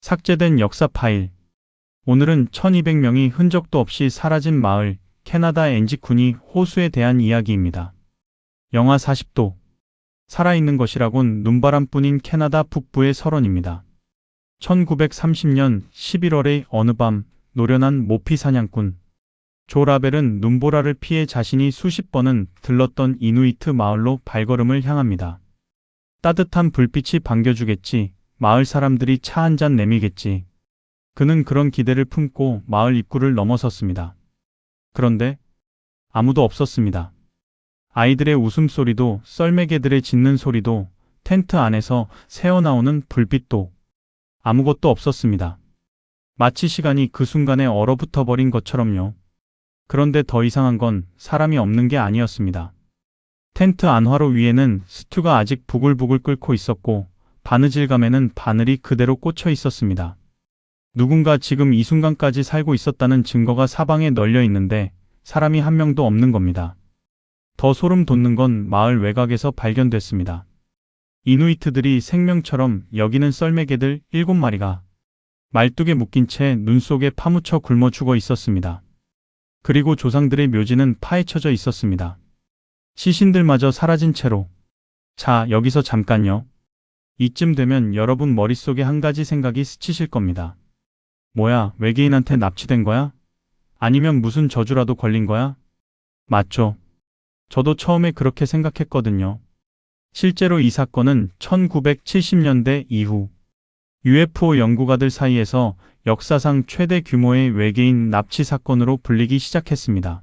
삭제된 역사 파일. 오늘은 1200명이 흔적도 없이 사라진 마을, 캐나다 엔지쿠니 호수에 대한 이야기입니다. 영하 40도. 살아있는 것이라곤 눈바람뿐인 캐나다 북부의 설원입니다. 1930년 11월의 어느 밤, 노련한 모피 사냥꾼 조 라벨은 눈보라를 피해 자신이 수십 번은 들렀던 이누이트 마을로 발걸음을 향합니다. 따뜻한 불빛이 반겨주겠지, 마을 사람들이 차 한 잔 내밀겠지. 그는 그런 기대를 품고 마을 입구를 넘어섰습니다. 그런데 아무도 없었습니다. 아이들의 웃음소리도, 썰매개들의 짖는 소리도, 텐트 안에서 새어나오는 불빛도 아무것도 없었습니다. 마치 시간이 그 순간에 얼어붙어 버린 것처럼요. 그런데 더 이상한 건 사람이 없는 게 아니었습니다. 텐트 안화로 위에는 스튜가 아직 부글부글 끓고 있었고 바느질감에는 바늘이 그대로 꽂혀 있었습니다. 누군가 지금 이 순간까지 살고 있었다는 증거가 사방에 널려 있는데 사람이 한 명도 없는 겁니다. 더 소름 돋는 건 마을 외곽에서 발견됐습니다. 이누이트들이 생명처럼 여기는 썰매개들 7마리가 말뚝에 묶인 채 눈 속에 파묻혀 굶어 죽어 있었습니다. 그리고 조상들의 묘지는 파헤쳐져 있었습니다. 시신들마저 사라진 채로. 자, 여기서 잠깐요. 이쯤 되면 여러분 머릿속에 한 가지 생각이 스치실 겁니다. 뭐야, 외계인한테 납치된 거야? 아니면 무슨 저주라도 걸린 거야? 맞죠. 저도 처음에 그렇게 생각했거든요. 실제로 이 사건은 1970년대 이후 UFO 연구가들 사이에서 역사상 최대 규모의 외계인 납치 사건으로 불리기 시작했습니다.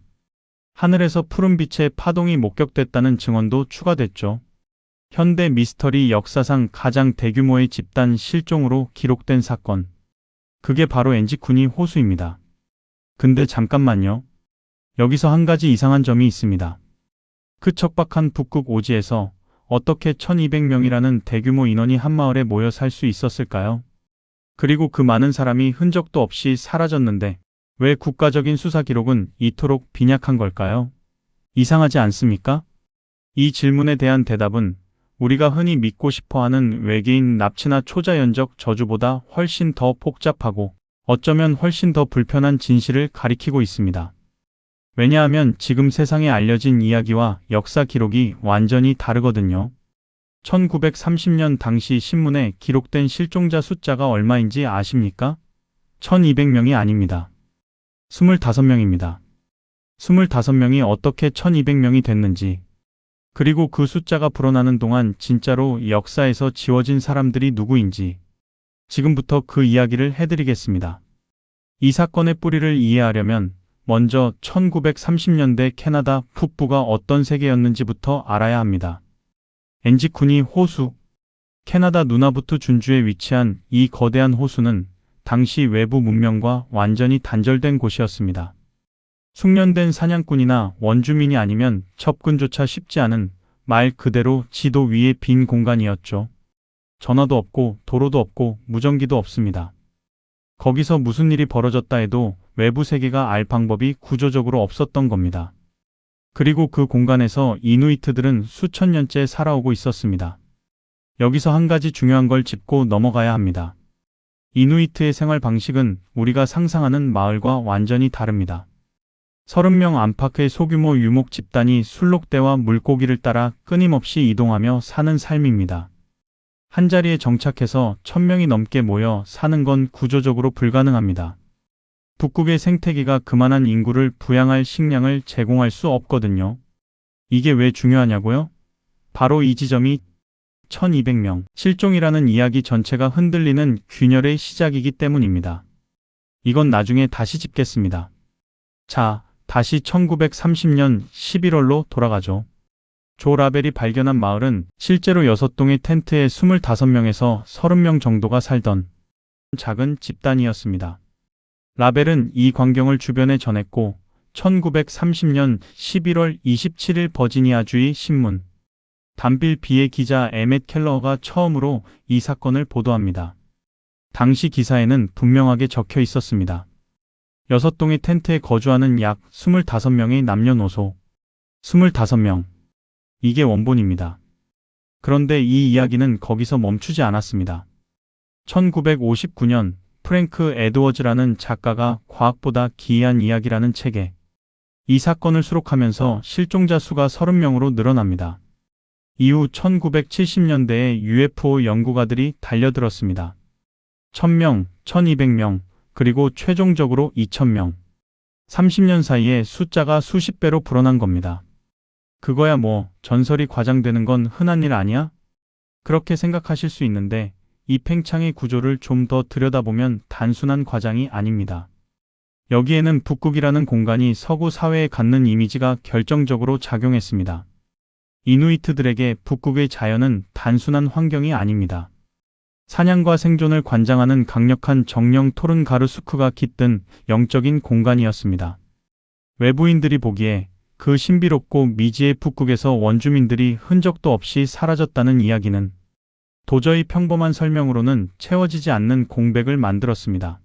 하늘에서 푸른빛의 파동이 목격됐다는 증언도 추가됐죠. 현대 미스터리 역사상 가장 대규모의 집단 실종으로 기록된 사건. 그게 바로 엔지쿠니 호수입니다. 근데 잠깐만요. 여기서 한 가지 이상한 점이 있습니다. 그 척박한 북극 오지에서 어떻게 1200명이라는 대규모 인원이 한 마을에 모여 살 수 있었을까요? 그리고 그 많은 사람이 흔적도 없이 사라졌는데 왜 국가적인 수사 기록은 이토록 빈약한 걸까요? 이상하지 않습니까? 이 질문에 대한 대답은 우리가 흔히 믿고 싶어하는 외계인 납치나 초자연적 저주보다 훨씬 더 복잡하고 어쩌면 훨씬 더 불편한 진실을 가리키고 있습니다. 왜냐하면 지금 세상에 알려진 이야기와 역사 기록이 완전히 다르거든요. 1930년 당시 신문에 기록된 실종자 숫자가 얼마인지 아십니까? 1200명이 아닙니다. 25명입니다. 25명이 어떻게 1200명이 됐는지, 그리고 그 숫자가 불어나는 동안 진짜로 역사에서 지워진 사람들이 누구인지 지금부터 그 이야기를 해드리겠습니다. 이 사건의 뿌리를 이해하려면 먼저 1930년대 캐나다 북부가 어떤 세계였는지부터 알아야 합니다. 엔지쿠니 호수. 캐나다 누나부투 준주에 위치한 이 거대한 호수는 당시 외부 문명과 완전히 단절된 곳이었습니다. 숙련된 사냥꾼이나 원주민이 아니면 접근조차 쉽지 않은 말 그대로 지도 위의 빈 공간이었죠. 전화도 없고 도로도 없고 무전기도 없습니다. 거기서 무슨 일이 벌어졌다 해도 외부 세계가 알 방법이 구조적으로 없었던 겁니다. 그리고 그 공간에서 이누이트들은 수천 년째 살아오고 있었습니다. 여기서 한 가지 중요한 걸 짚고 넘어가야 합니다. 이누이트의 생활 방식은 우리가 상상하는 마을과 완전히 다릅니다. 30명 안팎의 소규모 유목 집단이 술록대와 물고기를 따라 끊임없이 이동하며 사는 삶입니다. 한자리에 정착해서 1000명이 넘게 모여 사는 건 구조적으로 불가능합니다. 북극의 생태계가 그만한 인구를 부양할 식량을 제공할 수 없거든요. 이게 왜 중요하냐고요? 바로 이 지점이 1200명 실종이라는 이야기 전체가 흔들리는 균열의 시작이기 때문입니다. 이건 나중에 다시 짚겠습니다. 자, 다시 1930년 11월로 돌아가죠. 조 라벨이 발견한 마을은 실제로 6동의 텐트에 25명에서 30명 정도가 살던 작은 집단이었습니다. 라벨은 이 광경을 주변에 전했고 1930년 11월 27일 버지니아주의 신문 단빌 비의 기자 에멧 켈러가 처음으로 이 사건을 보도합니다. 당시 기사에는 분명하게 적혀 있었습니다. 6동의 텐트에 거주하는 약 25명의 남녀노소. 25명. 이게 원본입니다. 그런데 이 이야기는 거기서 멈추지 않았습니다. 1959년 프랭크 에드워즈라는 작가가 과학보다 기이한 이야기라는 책에 이 사건을 수록하면서 실종자 수가 30명으로 늘어납니다. 이후 1970년대에 UFO 연구가들이 달려들었습니다. 1000명, 1200명, 그리고 최종적으로 2000명. 30년 사이에 숫자가 수십 배로 불어난 겁니다. 그거야 뭐 전설이 과장되는 건 흔한 일 아니야? 그렇게 생각하실 수 있는데 이 팽창의 구조를 좀 더 들여다보면 단순한 과장이 아닙니다. 여기에는 북극이라는 공간이 서구 사회에 갖는 이미지가 결정적으로 작용했습니다. 이누이트들에게 북극의 자연은 단순한 환경이 아닙니다. 사냥과 생존을 관장하는 강력한 정령 토른가르수크가 깃든 영적인 공간이었습니다. 외부인들이 보기에 그 신비롭고 미지의 북극에서 원주민들이 흔적도 없이 사라졌다는 이야기는 도저히 평범한 설명으로는 채워지지 않는 공백을 만들었습니다.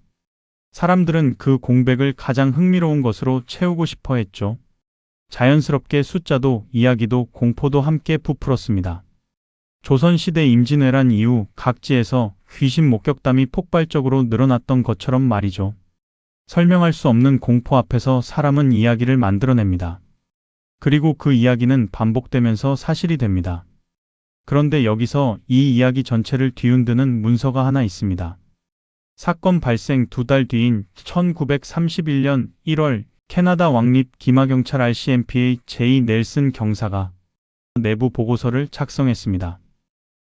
사람들은 그 공백을 가장 흥미로운 것으로 채우고 싶어 했죠. 자연스럽게 숫자도 이야기도 공포도 함께 부풀었습니다. 조선시대 임진왜란 이후 각지에서 귀신 목격담이 폭발적으로 늘어났던 것처럼 말이죠. 설명할 수 없는 공포 앞에서 사람은 이야기를 만들어냅니다. 그리고 그 이야기는 반복되면서 사실이 됩니다. 그런데 여기서 이 이야기 전체를 뒤흔드는 문서가 하나 있습니다. 사건 발생 2달 뒤인 1931년 1월 캐나다 왕립 기마경찰 RCMP의 제이 넬슨 경사가 내부 보고서를 작성했습니다.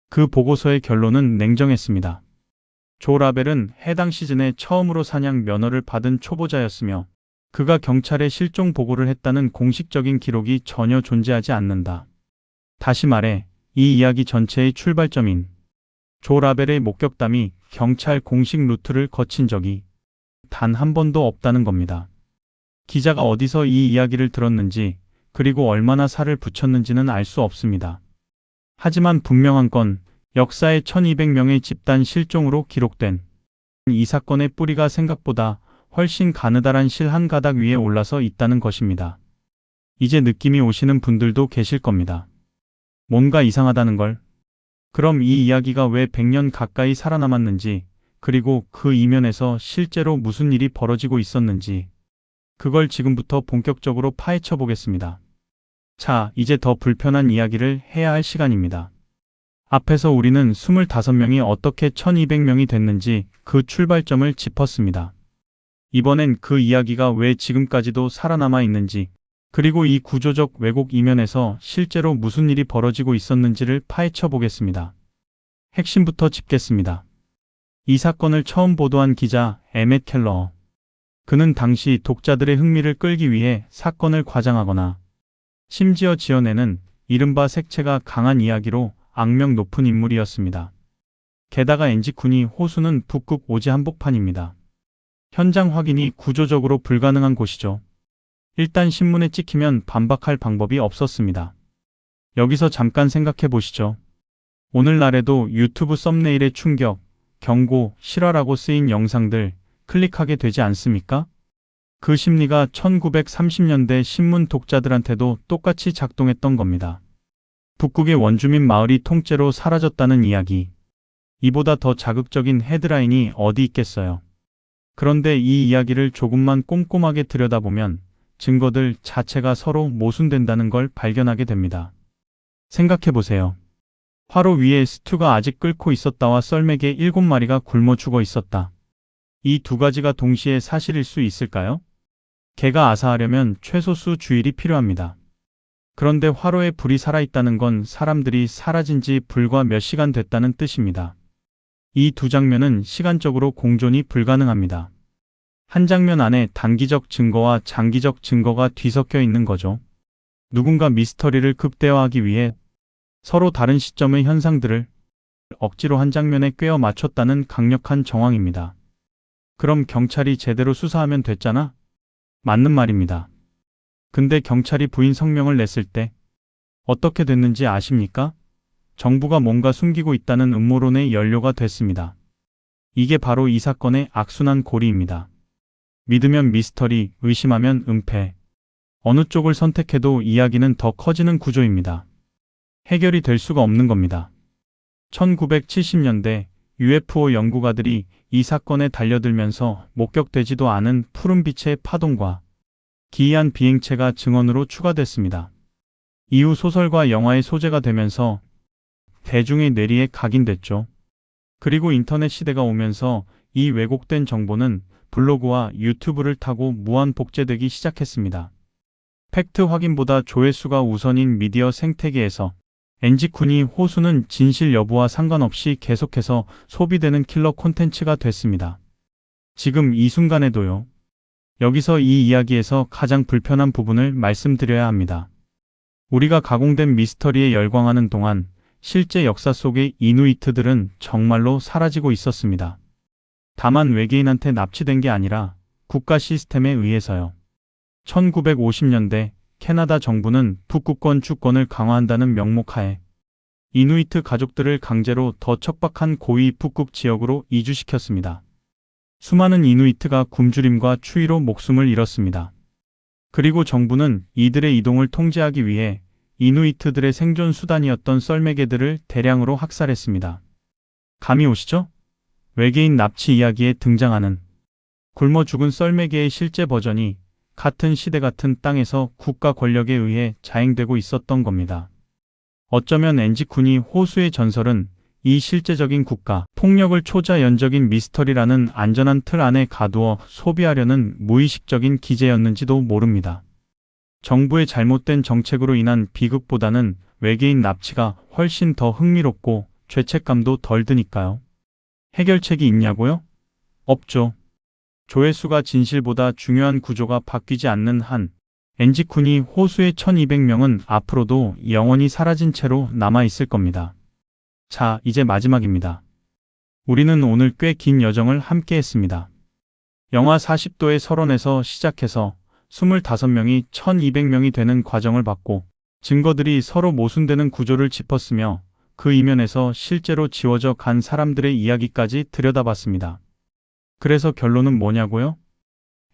그 보고서의 결론은 냉정했습니다. 조 라벨은 해당 시즌에 처음으로 사냥 면허를 받은 초보자였으며 그가 경찰에 실종 보고를 했다는 공식적인 기록이 전혀 존재하지 않는다. 다시 말해 이 이야기 전체의 출발점인 조 라벨의 목격담이 경찰 공식 루트를 거친 적이 단 한 번도 없다는 겁니다. 기자가 어디서 이 이야기를 들었는지 그리고 얼마나 살을 붙였는지는 알 수 없습니다. 하지만 분명한 건 역사의 1200명의 집단 실종으로 기록된 이 사건의 뿌리가 생각보다 훨씬 가느다란 실 한 가닥 위에 올라서 있다는 것입니다. 이제 느낌이 오시는 분들도 계실 겁니다. 뭔가 이상하다는 걸. 그럼 이 이야기가 왜 100년 가까이 살아남았는지, 그리고 그 이면에서 실제로 무슨 일이 벌어지고 있었는지, 그걸 지금부터 본격적으로 파헤쳐 보겠습니다. 자, 이제 더 불편한 이야기를 해야 할 시간입니다. 앞에서 우리는 25명이 어떻게 1200명이 됐는지 그 출발점을 짚었습니다. 이번엔 그 이야기가 왜 지금까지도 살아남아 있는지, 그리고 이 구조적 왜곡 이면에서 실제로 무슨 일이 벌어지고 있었는지를 파헤쳐 보겠습니다. 핵심부터 짚겠습니다. 이 사건을 처음 보도한 기자 에멧 켈러. 그는 당시 독자들의 흥미를 끌기 위해 사건을 과장하거나 심지어 지어내는 이른바 색채가 강한 이야기로 악명 높은 인물이었습니다. 게다가 엔지쿠니 호수는 북극 오지 한복판입니다. 현장 확인이 구조적으로 불가능한 곳이죠. 일단 신문에 찍히면 반박할 방법이 없었습니다. 여기서 잠깐 생각해 보시죠. 오늘날에도 유튜브 썸네일에 충격, 경고, 실화라고 쓰인 영상들 클릭하게 되지 않습니까? 그 심리가 1930년대 신문 독자들한테도 똑같이 작동했던 겁니다. 북극의 원주민 마을이 통째로 사라졌다는 이야기. 이보다 더 자극적인 헤드라인이 어디 있겠어요. 그런데 이 이야기를 조금만 꼼꼼하게 들여다보면 증거들 자체가 서로 모순된다는 걸 발견하게 됩니다. 생각해 보세요. 화로 위에 스튜가 아직 끓고 있었다와 썰매개 7마리가 굶어 죽어 있었다. 이 두 가지가 동시에 사실일 수 있을까요? 개가 아사하려면 최소수 주일이 필요합니다. 그런데 화로에 불이 살아있다는 건 사람들이 사라진 지 불과 몇 시간 됐다는 뜻입니다. 이 두 장면은 시간적으로 공존이 불가능합니다. 한 장면 안에 단기적 증거와 장기적 증거가 뒤섞여 있는 거죠. 누군가 미스터리를 극대화하기 위해 서로 다른 시점의 현상들을 억지로 한 장면에 꿰어 맞췄다는 강력한 정황입니다. 그럼 경찰이 제대로 수사하면 됐잖아? 맞는 말입니다. 근데 경찰이 부인 성명을 냈을 때 어떻게 됐는지 아십니까? 정부가 뭔가 숨기고 있다는 음모론의 연료가 됐습니다. 이게 바로 이 사건의 악순환 고리입니다. 믿으면 미스터리, 의심하면 은폐. 어느 쪽을 선택해도 이야기는 더 커지는 구조입니다. 해결이 될 수가 없는 겁니다. 1970년대 UFO 연구가들이 이 사건에 달려들면서 목격되지도 않은 푸른빛의 파동과 기이한 비행체가 증언으로 추가됐습니다. 이후 소설과 영화의 소재가 되면서 대중의 뇌리에 각인됐죠. 그리고 인터넷 시대가 오면서 이 왜곡된 정보는 블로그와 유튜브를 타고 무한 복제되기 시작했습니다. 팩트 확인보다 조회수가 우선인 미디어 생태계에서 NG쿤이 호수는 진실 여부와 상관없이 계속해서 소비되는 킬러 콘텐츠가 됐습니다. 지금 이 순간에도요. 여기서 이 이야기에서 가장 불편한 부분을 말씀드려야 합니다. 우리가 가공된 미스터리에 열광하는 동안 실제 역사 속의 이누이트들은 정말로 사라지고 있었습니다. 다만 외계인한테 납치된 게 아니라 국가 시스템에 의해서요. 1950년대 캐나다 정부는 북극권 주권을 강화한다는 명목하에 이누이트 가족들을 강제로 더 척박한 고위 북극 지역으로 이주시켰습니다. 수많은 이누이트가 굶주림과 추위로 목숨을 잃었습니다. 그리고 정부는 이들의 이동을 통제하기 위해 이누이트들의 생존 수단이었던 썰매개들을 대량으로 학살했습니다. 감이 오시죠? 외계인 납치 이야기에 등장하는 굶어 죽은 썰매개의 실제 버전이 같은 시대 같은 땅에서 국가 권력에 의해 자행되고 있었던 겁니다. 어쩌면 NG쿤이 호수의 전설은 이 실제적인 국가 폭력을 초자연적인 미스터리라는 안전한 틀 안에 가두어 소비하려는 무의식적인 기제였는지도 모릅니다. 정부의 잘못된 정책으로 인한 비극보다는 외계인 납치가 훨씬 더 흥미롭고 죄책감도 덜 드니까요. 해결책이 있냐고요? 없죠. 조회수가 진실보다 중요한 구조가 바뀌지 않는 한 NG쿤이 호수의 1200명은 앞으로도 영원히 사라진 채로 남아있을 겁니다. 자, 이제 마지막입니다. 우리는 오늘 꽤 긴 여정을 함께 했습니다. 영하 40도의 설원에서 시작해서 25명이 1200명이 되는 과정을 봤고 증거들이 서로 모순되는 구조를 짚었으며 그 이면에서 실제로 지워져 간 사람들의 이야기까지 들여다봤습니다. 그래서 결론은 뭐냐고요?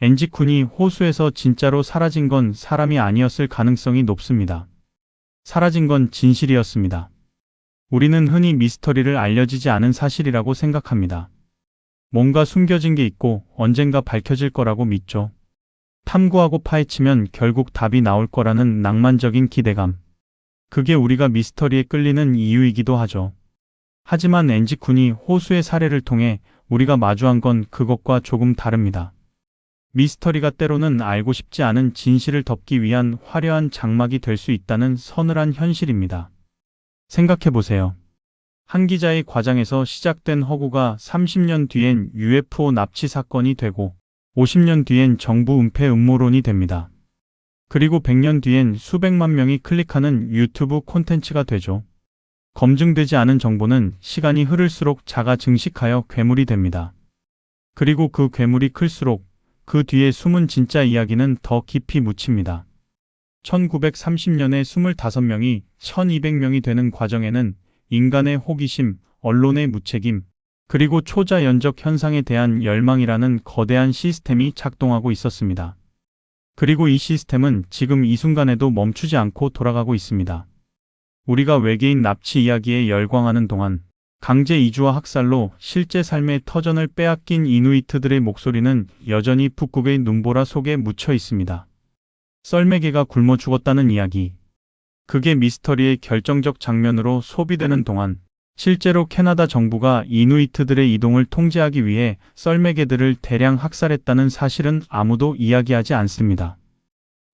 NG쿤이 호수에서 진짜로 사라진 건 사람이 아니었을 가능성이 높습니다. 사라진 건 진실이었습니다. 우리는 흔히 미스터리를 알려지지 않은 사실이라고 생각합니다. 뭔가 숨겨진 게 있고 언젠가 밝혀질 거라고 믿죠. 탐구하고 파헤치면 결국 답이 나올 거라는 낭만적인 기대감. 그게 우리가 미스터리에 끌리는 이유이기도 하죠. 하지만 NG쿤이 호수의 사례를 통해 우리가 마주한 건 그것과 조금 다릅니다. 미스터리가 때로는 알고 싶지 않은 진실을 덮기 위한 화려한 장막이 될 수 있다는 서늘한 현실입니다. 생각해보세요. 한 기자의 과장에서 시작된 허구가 30년 뒤엔 UFO 납치 사건이 되고 50년 뒤엔 정부 은폐 음모론이 됩니다. 그리고 100년 뒤엔 수백만 명이 클릭하는 유튜브 콘텐츠가 되죠. 검증되지 않은 정보는 시간이 흐를수록 자가 증식하여 괴물이 됩니다. 그리고 그 괴물이 클수록 그 뒤에 숨은 진짜 이야기는 더 깊이 묻힙니다. 1930년에 25명이 1200명이 되는 과정에는 인간의 호기심, 언론의 무책임, 그리고 초자연적 현상에 대한 열망이라는 거대한 시스템이 작동하고 있었습니다. 그리고 이 시스템은 지금 이 순간에도 멈추지 않고 돌아가고 있습니다. 우리가 외계인 납치 이야기에 열광하는 동안 강제 이주와 학살로 실제 삶의 터전을 빼앗긴 이누이트들의 목소리는 여전히 북극의 눈보라 속에 묻혀 있습니다. 썰매개가 굶어 죽었다는 이야기. 그게 미스터리의 결정적 장면으로 소비되는 동안 실제로 캐나다 정부가 이누이트들의 이동을 통제하기 위해 썰매개들을 대량 학살했다는 사실은 아무도 이야기하지 않습니다.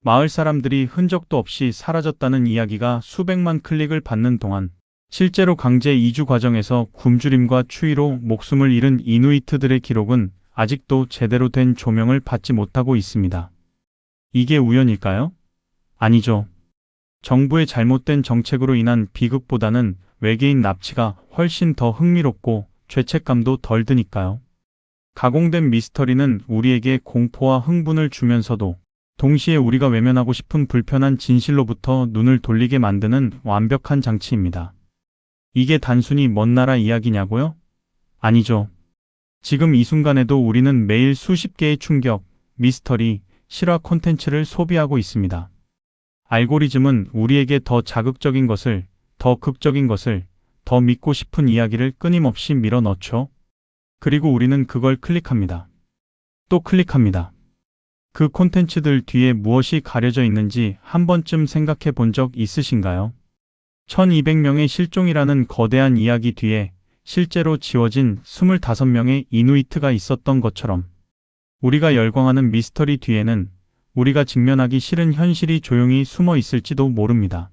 마을 사람들이 흔적도 없이 사라졌다는 이야기가 수백만 클릭을 받는 동안 실제로 강제 이주 과정에서 굶주림과 추위로 목숨을 잃은 이누이트들의 기록은 아직도 제대로 된 조명을 받지 못하고 있습니다. 이게 우연일까요? 아니죠. 정부의 잘못된 정책으로 인한 비극보다는 외계인 납치가 훨씬 더 흥미롭고 죄책감도 덜 드니까요. 가공된 미스터리는 우리에게 공포와 흥분을 주면서도 동시에 우리가 외면하고 싶은 불편한 진실로부터 눈을 돌리게 만드는 완벽한 장치입니다. 이게 단순히 먼 나라 이야기냐고요? 아니죠. 지금 이 순간에도 우리는 매일 수십 개의 충격, 미스터리, 실화 콘텐츠를 소비하고 있습니다. 알고리즘은 우리에게 더 자극적인 것을, 더 극적인 것을, 더 믿고 싶은 이야기를 끊임없이 밀어 넣죠. 그리고 우리는 그걸 클릭합니다. 또 클릭합니다. 그 콘텐츠들 뒤에 무엇이 가려져 있는지 한 번쯤 생각해 본 적 있으신가요? 1200명의 실종이라는 거대한 이야기 뒤에 실제로 지워진 25명의 이누이트가 있었던 것처럼 우리가 열광하는 미스터리 뒤에는 우리가 직면하기 싫은 현실이 조용히 숨어 있을지도 모릅니다.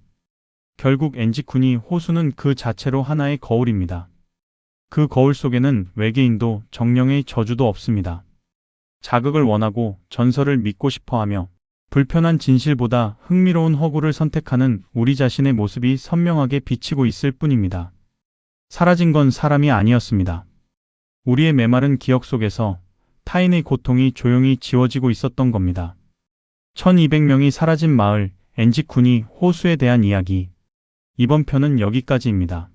결국 엔지쿠니 호수는 그 자체로 하나의 거울입니다. 그 거울 속에는 외계인도 정령의 저주도 없습니다. 자극을 원하고 전설을 믿고 싶어하며 불편한 진실보다 흥미로운 허구를 선택하는 우리 자신의 모습이 선명하게 비치고 있을 뿐입니다. 사라진 건 사람이 아니었습니다. 우리의 메마른 기억 속에서 타인의 고통이 조용히 지워지고 있었던 겁니다. 1200명이 사라진 마을 엔지쿠니 호수에 대한 이야기. 이번 편은 여기까지입니다.